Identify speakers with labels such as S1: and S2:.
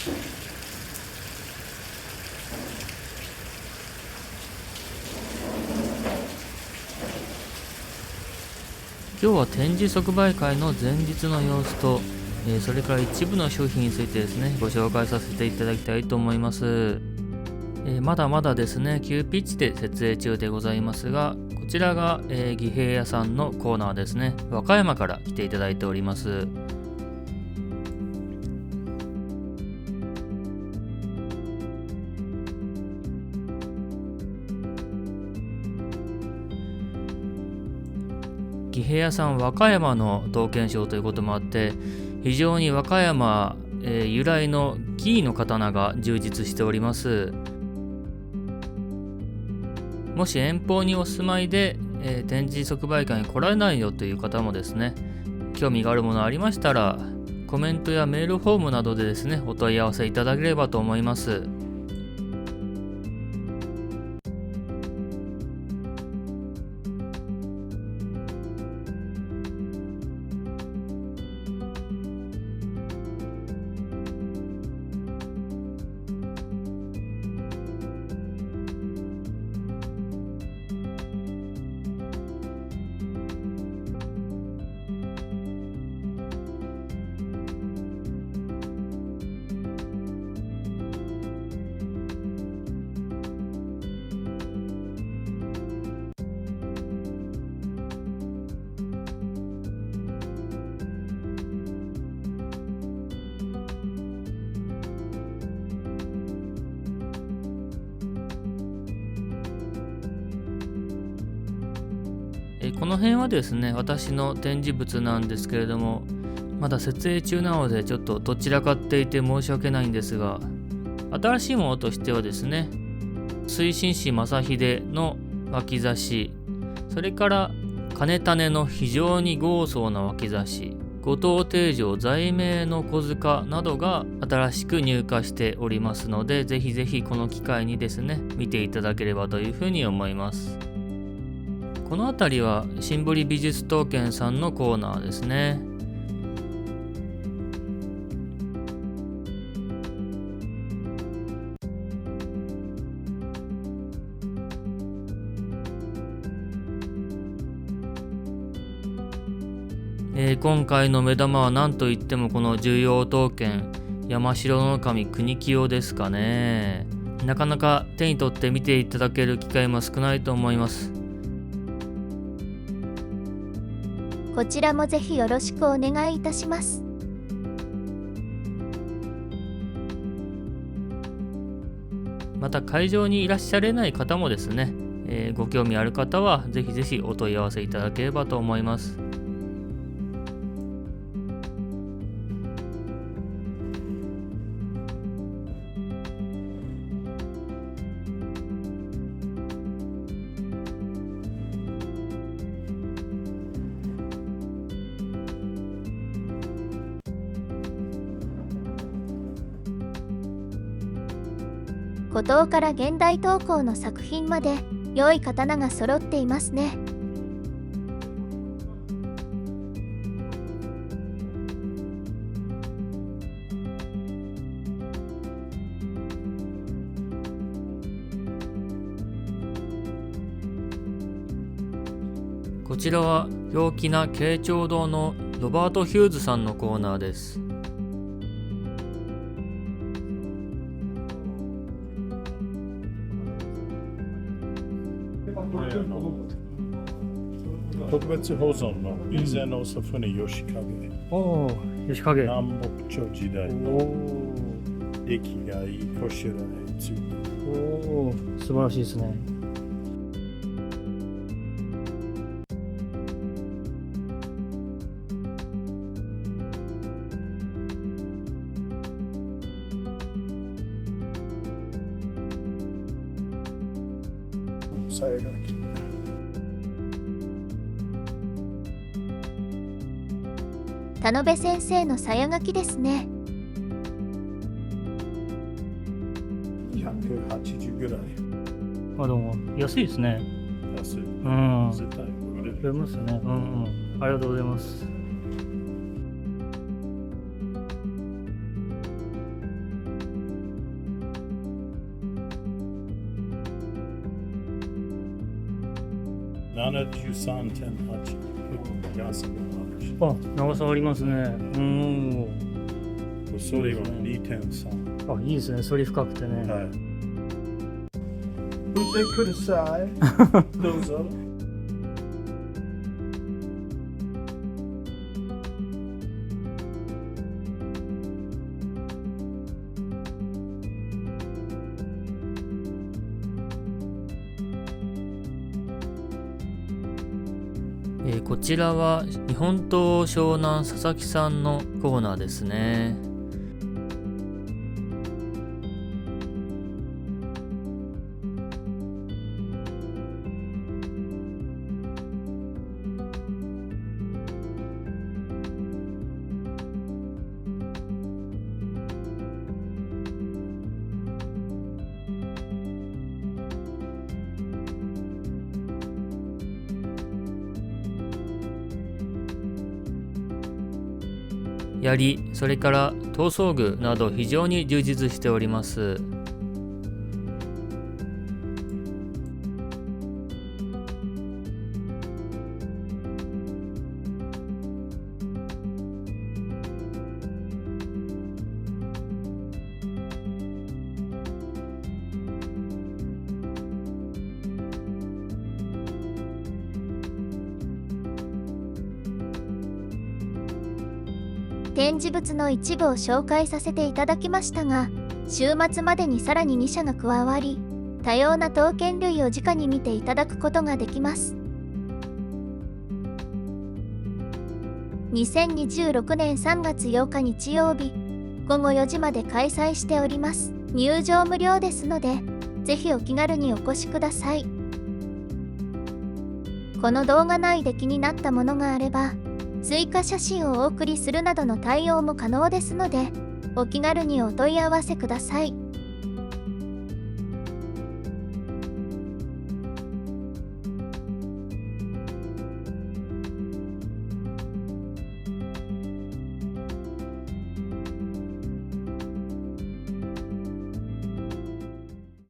S1: 今日は展示即売会の前日の様子と、それから一部の商品についてですね、ご紹介させていただきたいと思います。まだまだですね、急ピッチで設営中でございますが、こちらが、義兵屋さんのコーナーですね。和歌山から来ていただいております。義兵屋さん和歌山の刀剣商ということもあって、非常に和歌山、由来の紀伊の刀が充実しております。もし遠方にお住まいで、展示即売会に来られないよという方もですね、興味があるものありましたらコメントやメールフォームなどでですね、お問い合わせいただければと思います。この辺はですね、私の展示物なんですけれども、まだ設営中なのでちょっとどちらかっていて申し訳ないんですが、新しいものとしてはですね、水心子正秀の脇差し、それから金種の非常に豪壮な脇差し、後藤定常在名の小塚などが新しく入荷しておりますので、ぜひぜひこの機会にですね、見ていただければというふうに思います。この辺りは新堀美術刀剣さんのコーナーですね。今回の目玉は何といってもこの重要刀剣山城の神国清ですかね。なかなか手に取って見ていただける機会も少ないと思います。
S2: こちらもぜひよろしくお願いいたします。
S1: また会場にいらっしゃれない方もですね、ご興味ある方はぜひぜひお問い合わせいただければと思います。
S2: 古刀から現代刀工の作品まで良い刀が揃っていますね。
S1: こちらは陽気な慶長堂のロバート・ヒューズさんのコーナーです。
S3: 特別保存の備前の祖父に吉影、
S1: おお、吉影。
S3: 南北朝時代の出来がいいこしらえついて、
S1: おお、素晴らしいですね。
S3: さやがき
S2: 田辺先生の鞘書きですね。
S3: 180ぐらい。
S1: でも安いですね。
S3: 安い。
S1: うん。
S3: 絶対売れる。
S1: 売れますね。うんうん。ありがとうございます。
S3: 73.8。安くなるし。
S1: あ、長さありますね。
S3: それは2.3。
S1: あ、いいですね。それ深くてね。
S3: はい。見てください。どうぞ。
S1: こちらは日本刀湘南佐々木さんのコーナーですね。槍、それから刀装具など非常に充実しております。
S2: 展示物の一部を紹介させていただきましたが、週末までにさらに2社が加わり、多様な刀剣類を直に見ていただくことができます。2026年3月8日日曜日、午後4時まで開催しております。入場無料ですので、ぜひお気軽にお越しください。この動画内で気になったものがあれば、追加写真をお送りするなどの対応も可能ですので、お気軽にお問い合わせください。